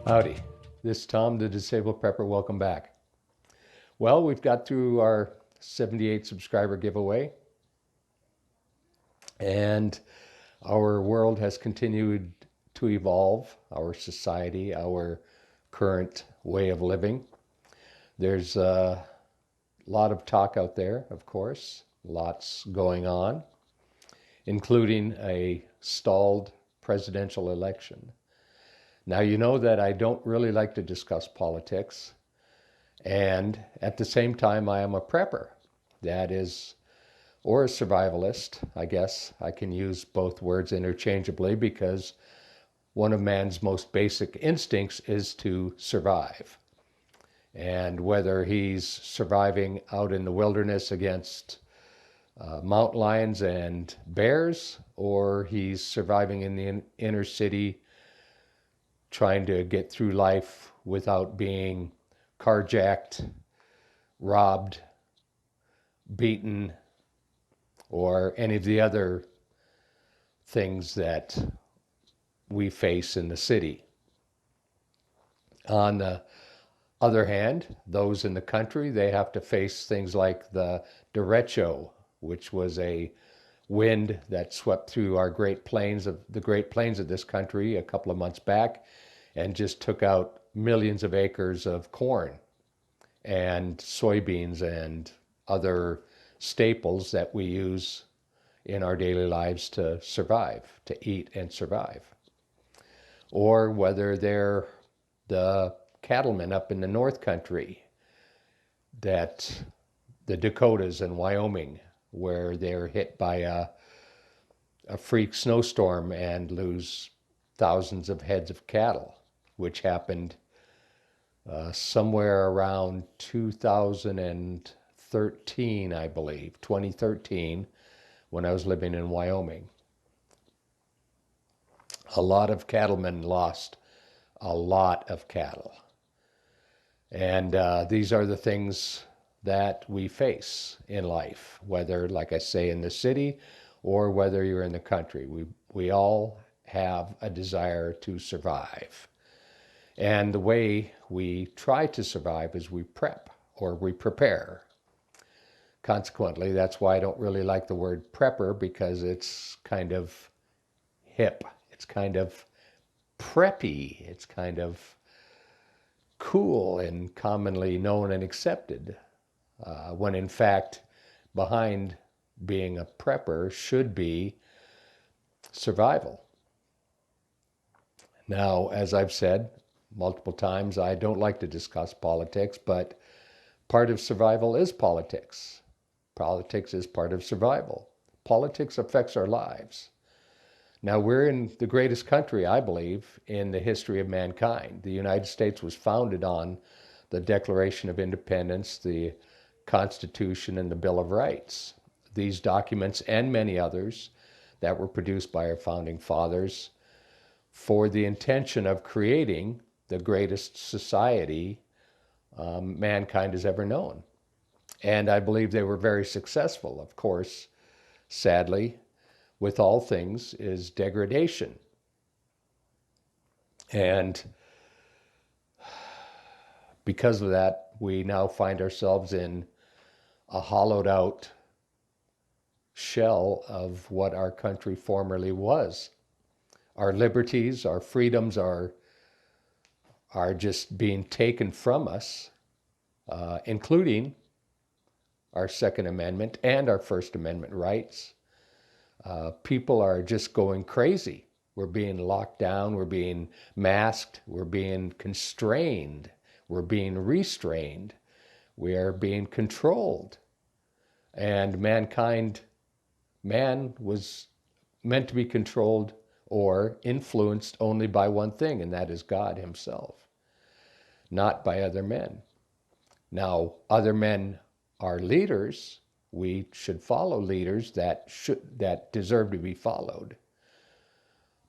Howdy, this is Tom, the Disabled Prepper. Welcome back. Well, we've got through our 78 subscriber giveaway, and our world has continued to evolve, our society, our current way of living. There's a lot of talk out there, of course, lots going on, including a stalled presidential election. Now, you know that I don't really like to discuss politics, and at the same time, I am a prepper. That is, or a survivalist, I guess. I can use both words interchangeably because one of man's most basic instincts is to survive. And whether he's surviving out in the wilderness against mountain lions and bears, or he's surviving in the inner city trying to get through life without being carjacked, robbed, beaten, or any of the other things that we face in the city. On the other hand, those in the country, they have to face things like the derecho, which was a wind that swept through the Great Plains of this country a couple of months back and just took out millions of acres of corn and soybeans and other staples that we use in our daily lives to survive, to eat and survive. Or whether they're the cattlemen up in the North Country, that the Dakotas and Wyoming, where they're hit by a freak snowstorm and lose thousands of heads of cattle, which happened somewhere around 2013, I believe, 2013, when I was living in Wyoming. A lot of cattlemen lost a lot of cattle. And these are the things that we face in life, whether, like I say, in the city or whether you're in the country. We all have a desire to survive. And the way we try to survive is we prep or we prepare. Consequently, that's why I don't really like the word prepper, because it's kind of hip. It's kind of preppy. It's kind of cool and commonly known and accepted, when in fact, behind being a prepper should be survival. Now, as I've said multiple times, I don't like to discuss politics, but part of survival is politics. Politics is part of survival. Politics affects our lives. Now, we're in the greatest country, I believe, in the history of mankind. The United States was founded on the Declaration of Independence, the Constitution, and the Bill of Rights. These documents and many others that were produced by our founding fathers for the intention of creating the greatest society mankind has ever known. And I believe they were very successful. Of course, sadly, with all things is degradation. And because of that, we now find ourselves in a hollowed out shell of what our country formerly was. Our liberties, our freedoms are just being taken from us, including our Second Amendment and our First Amendment rights. People are just going crazy. We're being locked down, we're being masked, we're being constrained, we're being restrained, we are being controlled. And man was meant to be controlled or influenced only by one thing, and that is God himself, not by other men. Now, other men are leaders. We should follow leaders that deserve to be followed.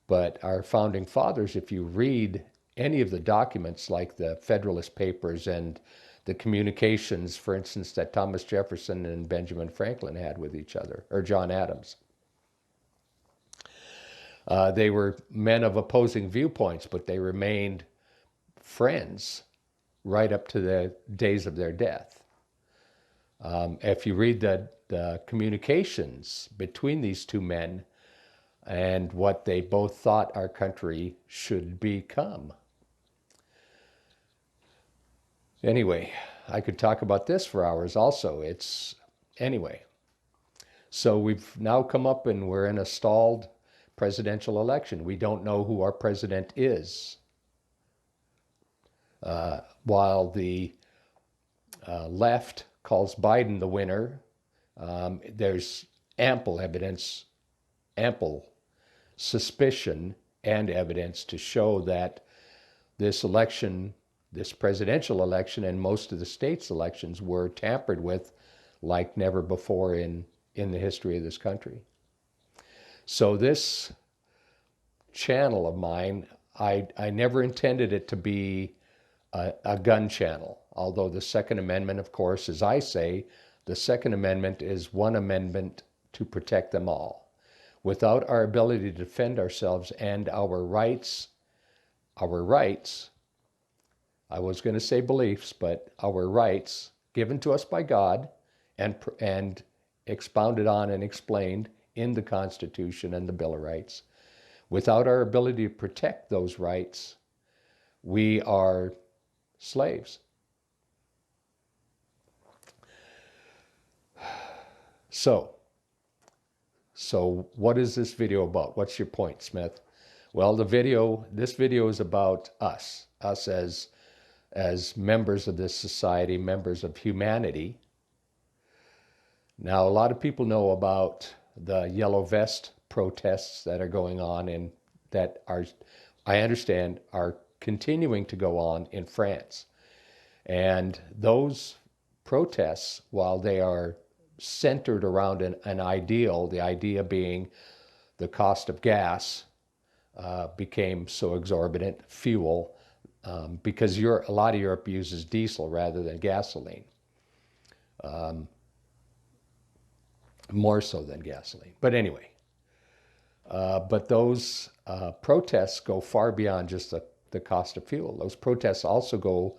But our founding fathers, if you read any of the documents like the Federalist Papers and the communications, for instance, that Thomas Jefferson and Benjamin Franklin had with each other, or John Adams, they were men of opposing viewpoints, but they remained friends right up to the days of their death. If you read the communications between these two men and what they both thought our country should become. Anyway, I could talk about this for hours also. Anyway. So we've now come up and we're in a stalled presidential election. We don't know who our president is. While the left calls Biden the winner, there's ample evidence, ample suspicion and evidence to show that this election, this presidential election, and most of the states' elections were tampered with like never before in the history of this country. So this channel of mine, I never intended it to be a gun channel, although the Second Amendment, of course, as I say, the Second Amendment is one amendment to protect them all. Without our ability to defend ourselves and our rights, I was going to say beliefs, but our rights given to us by God and expounded on and explained in the Constitution and the Bill of Rights. Without our ability to protect those rights, we are slaves. So what is this video about? What's your point, Smith? Well, this video is about us as members of this society, members of humanity. Now, a lot of people know about the yellow vest protests that are going on and that are, I understand, are continuing to go on in France. And those protests, while they are centered around an ideal, the idea being the cost of gas became so exorbitant, fuel, because a lot of Europe uses diesel rather than gasoline. More so than gasoline. But anyway, but those protests go far beyond just the cost of fuel. Those protests also go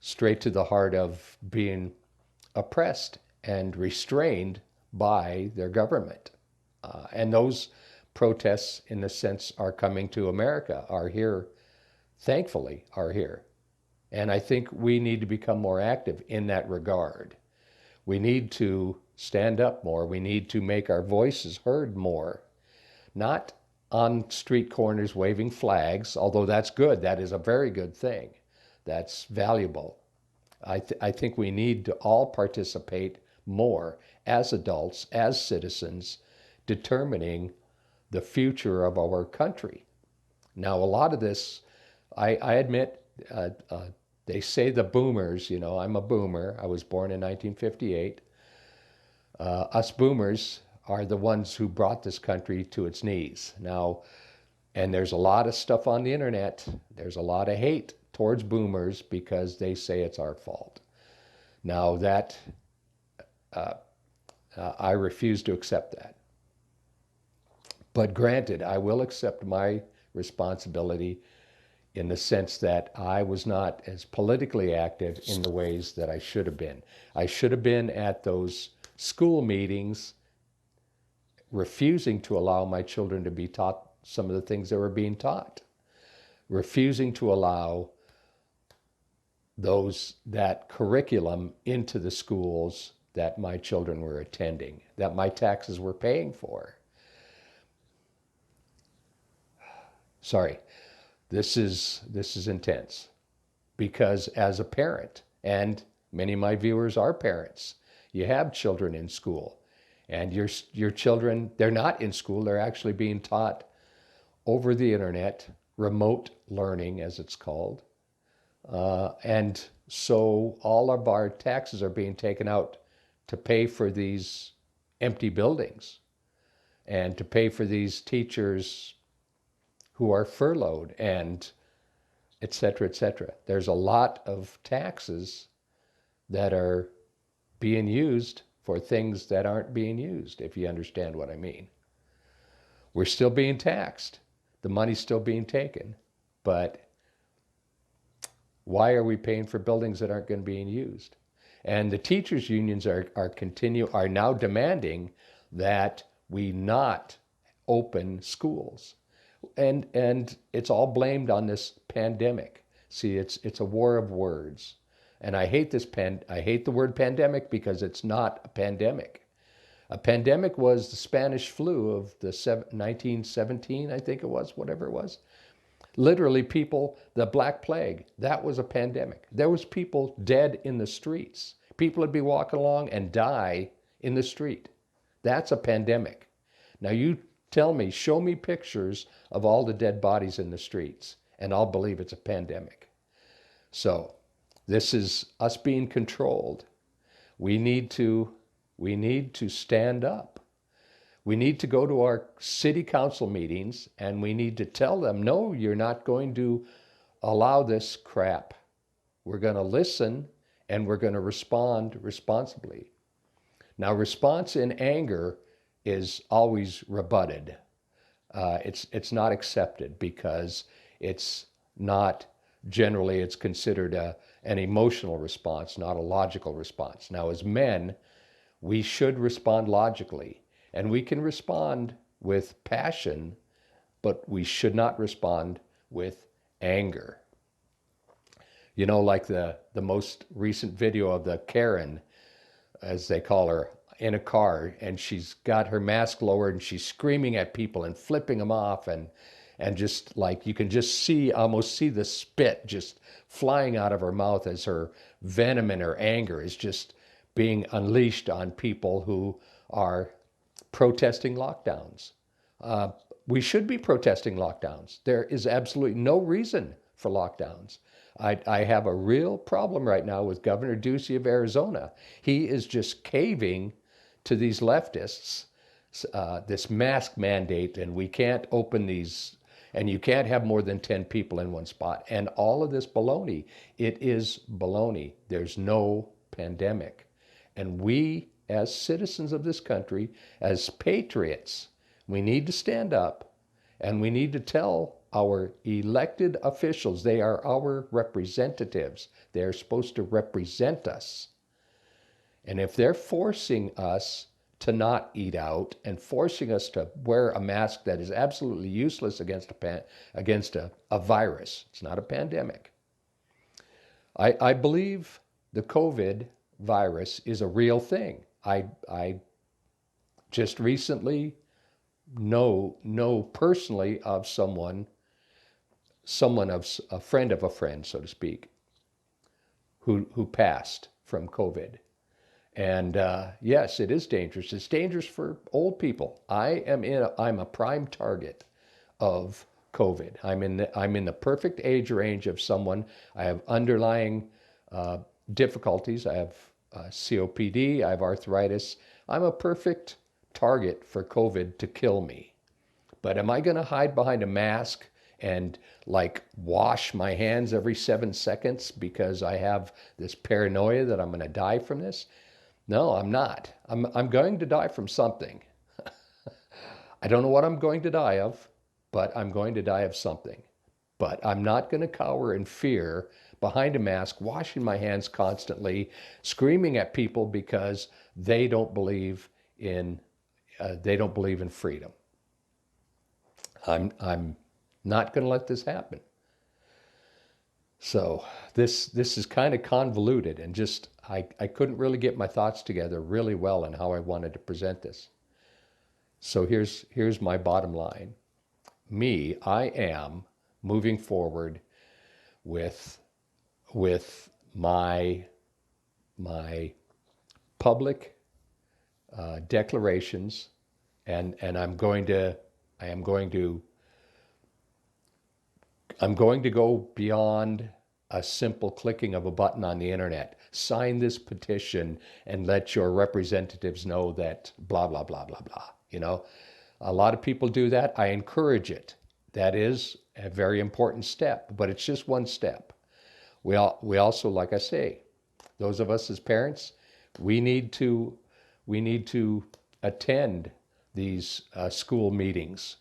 straight to the heart of being oppressed and restrained by their government. And those protests, in a sense, are coming to America, are here, thankfully, are here. And I think we need to become more active in that regard. We need to stand up more. We need to make our voices heard more. Not on street corners waving flags, although that's good. That is a very good thing. That's valuable. I think we need to all participate more as adults, as citizens, determining the future of our country. Now, a lot of this, I admit, they say the boomers, I'm a boomer. I was born in 1958. Us boomers are the ones who brought this country to its knees. Now, and there's a lot of stuff on the internet. There's a lot of hate towards boomers because they say it's our fault. Now that, I refuse to accept that. But granted, I will accept my responsibility in the sense that I was not as politically active in the ways that I should have been. I should have been at those school meetings refusing to allow my children to be taught some of the things they were being taught, refusing to allow that curriculum into the schools that my children were attending, that my taxes were paying for. Sorry, this is intense, because as a parent, and many of my viewers are parents, you have children in school, and your children, they're not in school, they're actually being taught over the internet, remote learning as it's called. And so all of our taxes are being taken out to pay for these empty buildings and to pay for these teachers who are furloughed, and et cetera, et cetera. There's a lot of taxes that are being used for things that aren't being used, if you understand what I mean. We're still being taxed. The money's still being taken, but Why are we paying for buildings that aren't going to be used? And the teachers unions are now demanding that we not open schools. And it's all blamed on this pandemic. See, it's a war of words. And I hate the word pandemic because it's not a pandemic. A pandemic was the Spanish flu of the 1917, I think it was, whatever it was. Literally people, the Black Plague, that was a pandemic. There was people dead in the streets. People would be walking along and die in the street. That's a pandemic. Now you tell me, show me pictures of all the dead bodies in the streets, and I'll believe it's a pandemic. So this is us being controlled. We need to stand up. We need to go to our city council meetings and we need to tell them, no, you're not going to allow this crap. We're going to listen and we're going to respond responsibly. Now, response in anger is always rebutted. It's not accepted because it's not, generally it's considered an emotional response, not a logical response. Now, as men, we should respond logically. And we can respond with passion, but we should not respond with anger. You know, like the most recent video of the Karen, as they call her, in a car, and she's got her mask lowered and she's screaming at people and flipping them off and just like you can just see, almost see the spit just flying out of her mouth as her venom and her anger is just being unleashed on people who are protesting lockdowns. We should be protesting lockdowns. There is absolutely no reason for lockdowns. I have a real problem right now with Governor Ducey of Arizona. He is just caving to these leftists, this mask mandate, and we can't open these, and you can't have more than 10 people in one spot. And all of this baloney, it is baloney. There's no pandemic. And we, as citizens of this country, as patriots, we need to stand up and we need to tell our elected officials, they are our representatives. They're supposed to represent us. And if they're forcing us to not eat out and forcing us to wear a mask that is absolutely useless against a virus, it's not a pandemic. I believe the COVID virus is a real thing. I just recently know personally of someone of a friend of a friend, so to speak, who passed from COVID. And yes, it is dangerous. It's dangerous for old people. I'm a prime target of COVID. I'm in the perfect age range of someone. I have underlying difficulties. I have COPD. I have arthritis. I'm a perfect target for COVID to kill me. But am I going to hide behind a mask and like wash my hands every 7 seconds because I have this paranoia that I'm going to die from this? No, I'm not. I'm going to die from something. I don't know what I'm going to die of, but I'm going to die of something. But I'm not going to cower in fear behind a mask, washing my hands constantly, screaming at people because they don't believe in freedom. I'm not going to let this happen. So this is kind of convoluted and just I couldn't really get my thoughts together really well on how I wanted to present this. So here's my bottom line. I am moving forward with my public declarations, and I'm going to go beyond a simple clicking of a button on the internet. Sign this petition and let your representatives know that blah, blah, blah, blah, blah. You know, a lot of people do that. I encourage it. That is a very important step, but it's just one step. We also, like I say, those of us as parents, we need to attend these school meetings.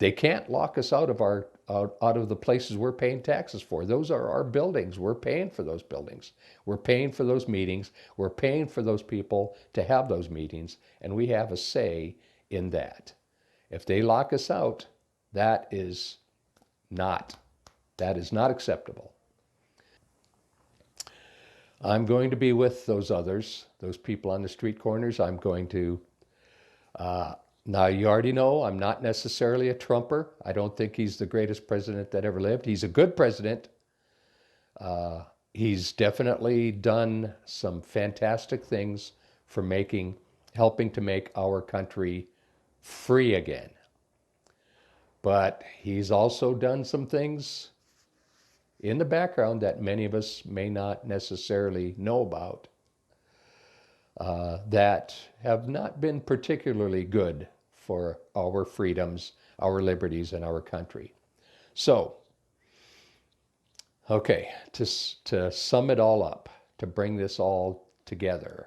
They can't lock us out of out of the places we're paying taxes for. Those are our buildings. We're paying for those buildings. We're paying for those meetings. We're paying for those people to have those meetings, and we have a say in that. If they lock us out, that is not acceptable. I'm going to be with those others, those people on the street corners. I'm going to, now you already know I'm not necessarily a Trumper. I don't think he's the greatest president that ever lived. He's a good president. He's definitely done some fantastic things for helping to make our country free again. But he's also done some things in the background that many of us may not necessarily know about, that have not been particularly good for our freedoms, our liberties, and our country. So, okay, to sum it all up, to bring this all together,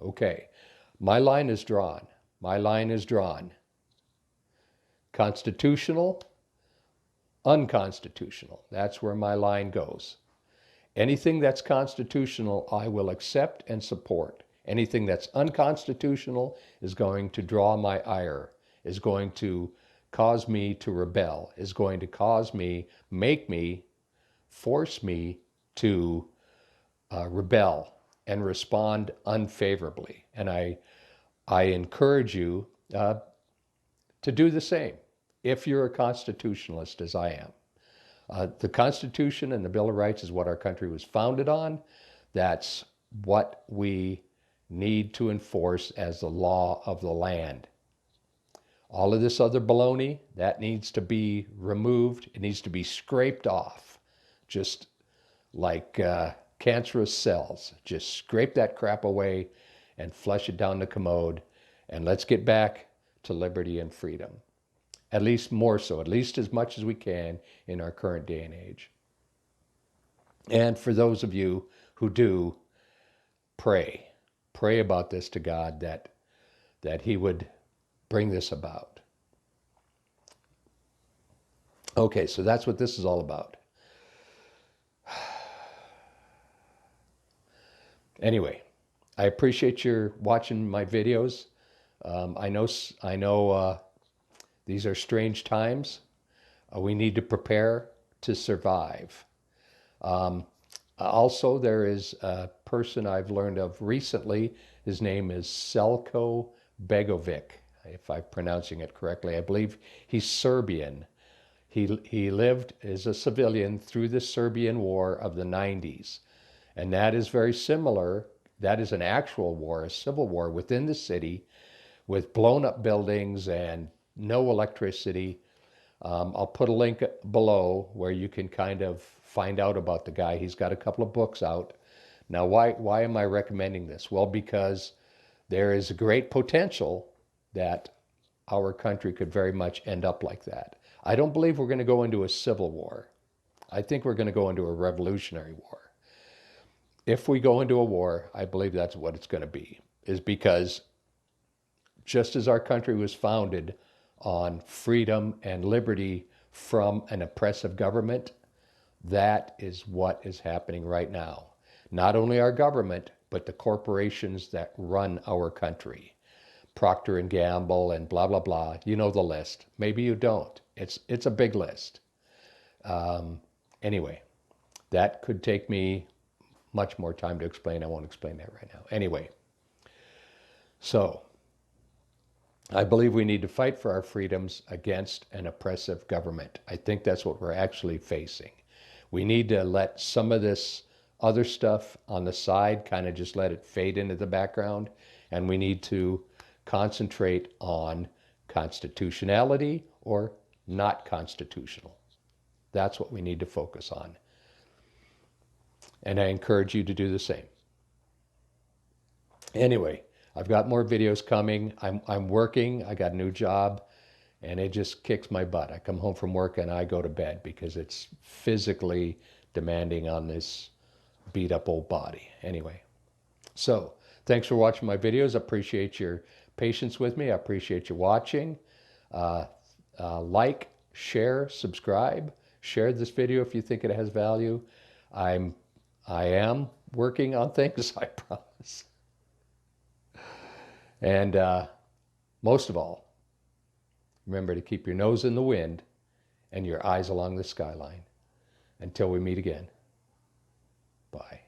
okay, my line is drawn. My line is drawn. Constitutional, unconstitutional. That's where my line goes. Anything that's constitutional, I will accept and support. Anything that's unconstitutional is going to draw my ire, is going to cause me to rebel, is going to force me to rebel and respond unfavorably. And I encourage you to do the same if you're a constitutionalist, as I am. The Constitution and the Bill of Rights is what our country was founded on. That's what we need to enforce as the law of the land. All of this other baloney, that needs to be removed. It needs to be scraped off, just like cancerous cells. Just scrape that crap away and flush it down the commode, and let's get back to liberty and freedom. At least more so, at least as much as we can in our current day and age. And for those of you who do, pray about this to God, that he would bring this about. Okay, so that's what this is all about. Anyway, I appreciate your watching my videos. I know these are strange times. We need to prepare to survive. Also, there is a person I've learned of recently. His name is Selko Begovic, if I'm pronouncing it correctly. I believe he's Serbian. He lived as a civilian through the Serbian War of the 90s. And that is very similar. That is an actual war, a civil war within the city with blown up buildings and no electricity. I'll put a link below where you can kind of find out about the guy. He's got a couple of books out. Now, why am I recommending this? Well, because there is a great potential that our country could very much end up like that. I don't believe we're going to go into a civil war. I think we're going to go into a revolutionary war. If we go into a war, I believe that's what it's going to be, is because just as our country was founded on freedom and liberty from an oppressive government, that is what is happening right now. Not only our government, but the corporations that run our country. Procter and Gamble and blah, blah, blah. You know the list. Maybe you don't. It's a big list. Anyway, that could take me much more time to explain. I won't explain that right now. Anyway, so I believe we need to fight for our freedoms against an oppressive government. I think that's what we're actually facing. We need to let some of this other stuff on the side, kind of just let it fade into the background, and we need to concentrate on constitutionality or not constitutional. That's what we need to focus on. And I encourage you to do the same. Anyway, I've got more videos coming. I'm working. I got a new job, and it just kicks my butt. I come home from work and I go to bed because it's physically demanding on this beat up old body. Anyway, so thanks for watching my videos. I appreciate your patience with me. I appreciate you watching. Like, share, subscribe. Share this video if you think it has value. I am working on things, I promise. And most of all, remember to keep your nose in the wind and your eyes along the skyline. Until we meet again, bye.